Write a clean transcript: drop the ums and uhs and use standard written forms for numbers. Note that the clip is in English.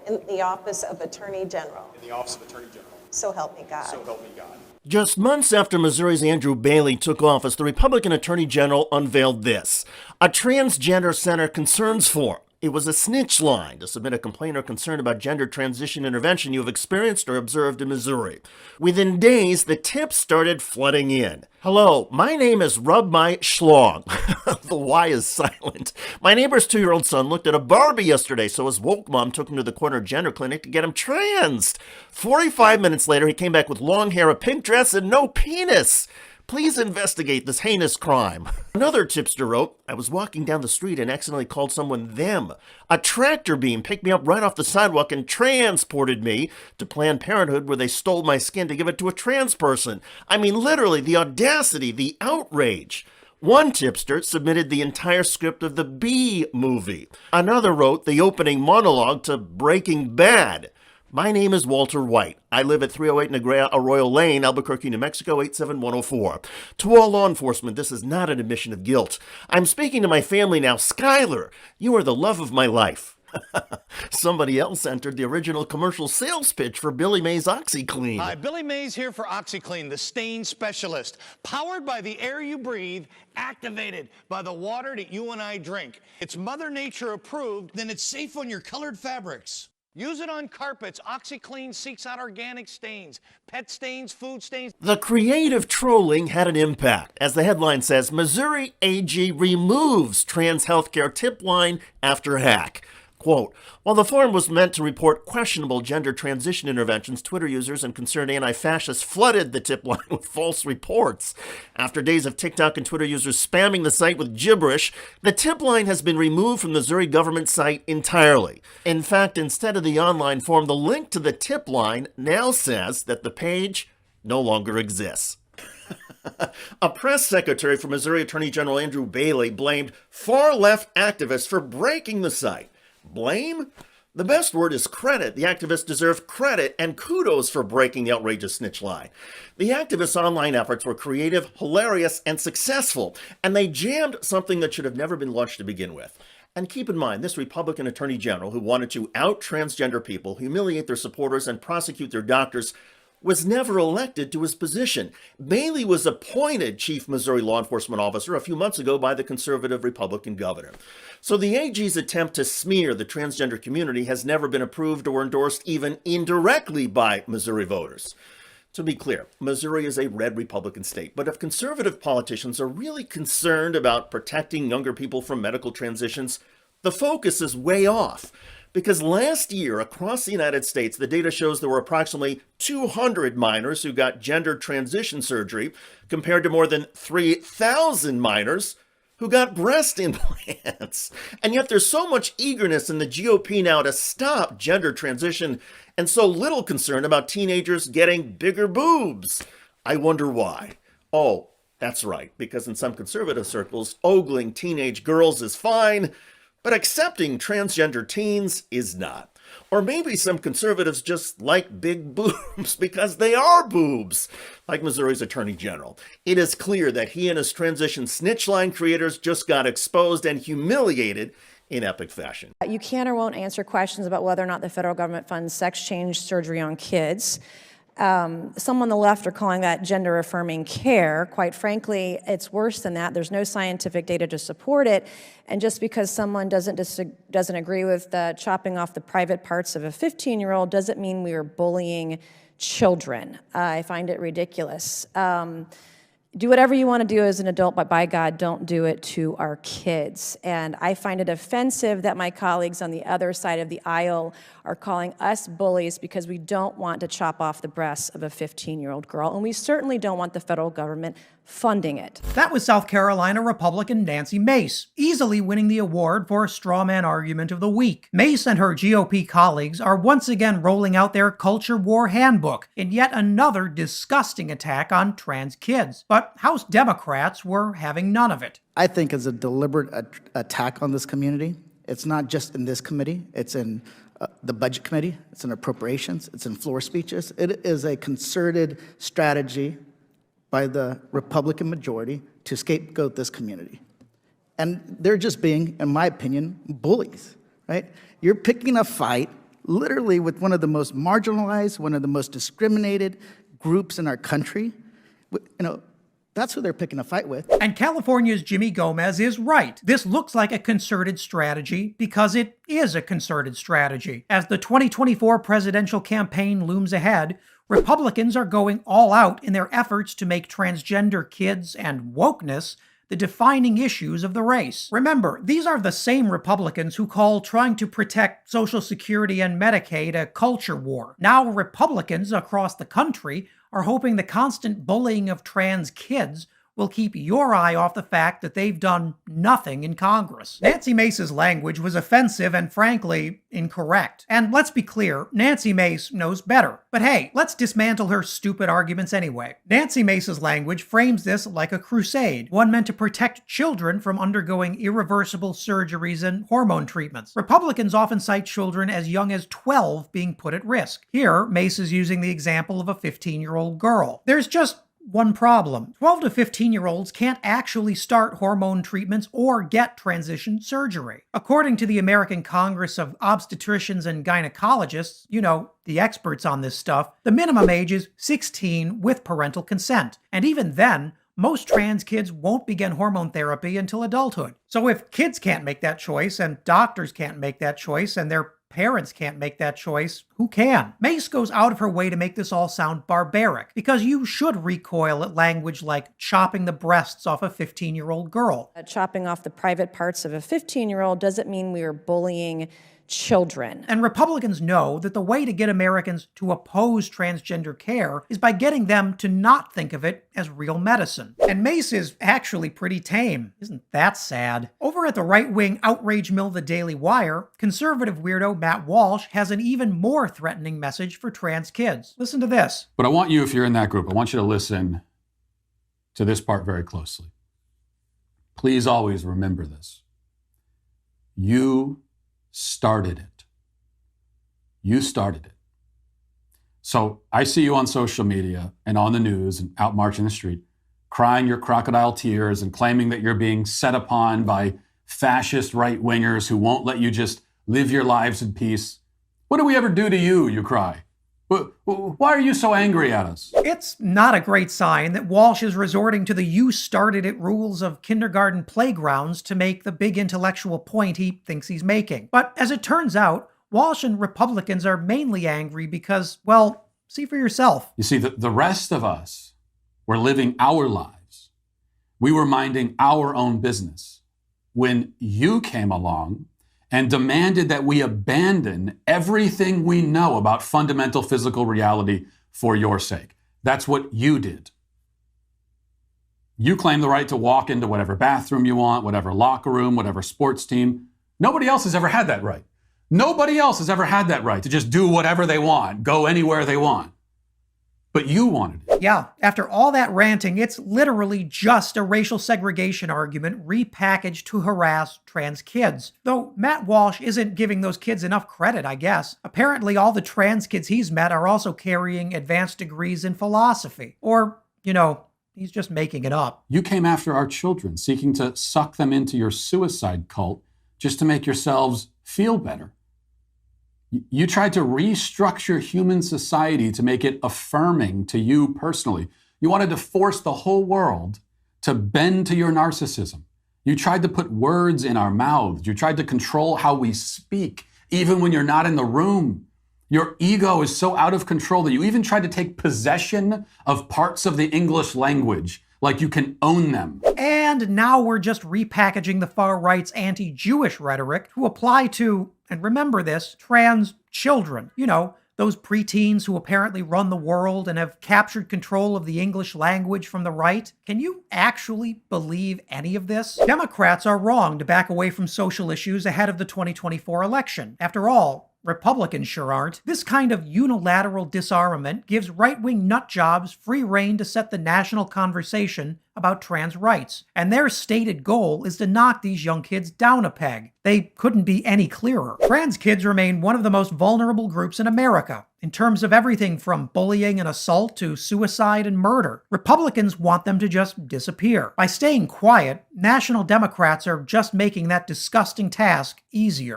in the office of Attorney General. in the office of Attorney General. So help me God. So help me God. Just months after Missouri's Andrew Bailey took office, the Republican Attorney General unveiled this: a transgender center concerns form. It was a snitch line to submit a complaint or concern about gender transition intervention you have experienced or observed in Missouri. Within days, the tips started flooding in. Hello, my name is Rub My Schlong. The Y is silent. My neighbor's 2-year-old son looked at a Barbie yesterday, so his woke mom took him to the corner gender clinic to get him transed. 45 minutes later, he came back with long hair, a pink dress, and no penis. Please investigate this heinous crime. Another tipster wrote, I was walking down the street and accidentally called someone them. A tractor beam picked me up right off the sidewalk and transported me to Planned Parenthood, where they stole my skin to give it to a trans person. I mean, literally, the audacity, the outrage. One tipster submitted the entire script of the Bee movie. Another wrote the opening monologue to Breaking Bad. My name is Walter White. I live at 308 Negra Arroyo Lane, Albuquerque, New Mexico, 87104. To all law enforcement, this is not an admission of guilt. I'm speaking to my family now. Skylar, you are the love of my life. Somebody else entered the original commercial sales pitch for Billy Mays OxyClean. Hi, Billy Mays here for OxyClean, the stain specialist. Powered by the air you breathe, activated by the water that you and I drink. It's Mother Nature approved, then it's safe on your colored fabrics. Use it on carpets. OxyClean seeks out organic stains, pet stains, food stains. The creative trolling had an impact. As the headline says, Missouri AG removes trans healthcare tip line after hack. Quote, while the forum was meant to report questionable gender transition interventions, Twitter users and concerned anti-fascists flooded the tip line with false reports. After days of TikTok and Twitter users spamming the site with gibberish, the tip line has been removed from the Missouri government site entirely. In fact, instead of the online forum, the link to the tip line now says that the page no longer exists. A press secretary for Missouri Attorney General Andrew Bailey blamed far-left activists for breaking the site. Blame? The best word is credit. The activists deserve credit and kudos for breaking the outrageous snitch line. The activists' online efforts were creative, hilarious, and successful, and they jammed something that should have never been launched to begin with. And keep in mind, this Republican Attorney General who wanted to out transgender people, humiliate their supporters, and prosecute their doctors was never elected to his position. Bailey was appointed chief Missouri law enforcement officer a few months ago by the conservative Republican governor. So the AG's attempt to smear the transgender community has never been approved or endorsed even indirectly by Missouri voters. To be clear, Missouri is a red Republican state, but if conservative politicians are really concerned about protecting younger people from medical transitions, the focus is way off. Because last year, across the United States, the data shows there were approximately 200 minors who got gender transition surgery, compared to more than 3,000 minors who got breast implants. And yet there's so much eagerness in the GOP now to stop gender transition and so little concern about teenagers getting bigger boobs. I wonder why. Oh, that's right, because in some conservative circles, ogling teenage girls is fine, but accepting transgender teens is not. Or maybe some conservatives just like big boobs because they are boobs, like Missouri's Attorney General. It is clear that he and his transition snitch line creators just got exposed and humiliated in epic fashion. You can or won't answer questions about whether or not the federal government funds sex change surgery on kids. Some on the left are calling that gender-affirming care. Quite frankly, it's worse than that. There's no scientific data to support it. And just because someone doesn't agree with chopping off the private parts of a 15-year-old doesn't mean we are bullying children. I find it ridiculous. Do whatever you want to do as an adult, but by God, don't do it to our kids. And I find it offensive that my colleagues on the other side of the aisle are calling us bullies because we don't want to chop off the breasts of a 15-year-old girl, and we certainly don't want the federal government funding it. That was South Carolina Republican Nancy Mace, easily winning the award for Straw Man Argument of the Week. Mace and her GOP colleagues are once again rolling out their culture war handbook in yet another disgusting attack on trans kids. But House Democrats were having none of it. I think it's a deliberate attack on this community. It's not just in this committee, it's in the Budget Committee, it's in appropriations, it's in floor speeches. It is a concerted strategy by the Republican majority to scapegoat this community. And they're just being, in my opinion, bullies, right? You're picking a fight literally with one of the most marginalized, one of the most discriminated groups in our country. That's who they're picking a fight with. And California's Jimmy Gomez is right. This looks like a concerted strategy because it is a concerted strategy. As the 2024 presidential campaign looms ahead, Republicans are going all out in their efforts to make transgender kids and wokeness the defining issues of the race. Remember, these are the same Republicans who call trying to protect Social Security and Medicaid a culture war. Now Republicans across the country are hoping the constant bullying of trans kids will keep your eye off the fact that they've done nothing in Congress. Nancy Mace's language was offensive and frankly incorrect. And let's be clear, Nancy Mace knows better. But hey, let's dismantle her stupid arguments anyway. Nancy Mace's language frames this like a crusade, one meant to protect children from undergoing irreversible surgeries and hormone treatments. Republicans often cite children as young as 12 being put at risk. Here, Mace is using the example of a 15-year-old girl. There's just one problem. 12 to 15-year-olds can't actually start hormone treatments or get transition surgery. According to the American Congress of Obstetricians and Gynecologists, the experts on this stuff, the minimum age is 16 with parental consent. And even then, most trans kids won't begin hormone therapy until adulthood. So if kids can't make that choice, and doctors can't make that choice, and their parents can't make that choice, who can? Mace goes out of her way to make this all sound barbaric, because you should recoil at language like chopping the breasts off a 15-year-old girl. Chopping off the private parts of a 15-year-old doesn't mean we are bullying children. And Republicans know that the way to get Americans to oppose transgender care is by getting them to not think of it as real medicine. And Mace is actually pretty tame. Isn't that sad? Over at the right-wing outrage mill The Daily Wire, conservative weirdo Matt Walsh has an even more threatening message for trans kids. Listen to this. But I want you, if you're in that group, I want you to listen to this part very closely. Please always remember this. You started it. You started it. So I see you on social media and on the news and out marching the street, crying your crocodile tears and claiming that you're being set upon by fascist right-wingers who won't let you just live your lives in peace. What do we ever do to you, you cry? Why are you so angry at us? It's not a great sign that Walsh is resorting to the you started it rules of kindergarten playgrounds to make the big intellectual point he thinks he's making. But as it turns out, Walsh and Republicans are mainly angry because, well, see for yourself. You see, the rest of us were living our lives. We were minding our own business when you came along and demanded that we abandon everything we know about fundamental physical reality for your sake. That's what you did. You claim the right to walk into whatever bathroom you want, whatever locker room, whatever sports team. Nobody else has ever had that right. Nobody else has ever had that right to just do whatever they want, go anywhere they want. But you wanted it. Yeah, after all that ranting, it's literally just a racial segregation argument repackaged to harass trans kids. Though Matt Walsh isn't giving those kids enough credit, I guess. Apparently all the trans kids he's met are also carrying advanced degrees in philosophy. Or, he's just making it up. You came after our children, seeking to suck them into your suicide cult just to make yourselves feel better. You tried to restructure human society to make it affirming to you personally. You wanted to force the whole world to bend to your narcissism. You tried to put words in our mouths. You tried to control how we speak, even when you're not in the room. Your ego is so out of control that you even tried to take possession of parts of the English language, like you can own them. And now we're just repackaging the far right's anti-Jewish rhetoric to apply to, and remember this, trans children. Those preteens who apparently run the world and have captured control of the English language from the right. Can you actually believe any of this? Democrats are wrong to back away from social issues ahead of the 2024 election. After all, Republicans sure aren't. This kind of unilateral disarmament gives right-wing nutjobs free rein to set the national conversation about trans rights. And their stated goal is to knock these young kids down a peg. They couldn't be any clearer. Trans kids remain one of the most vulnerable groups in America, in terms of everything from bullying and assault to suicide and murder. Republicans want them to just disappear. By staying quiet, national Democrats are just making that disgusting task easier.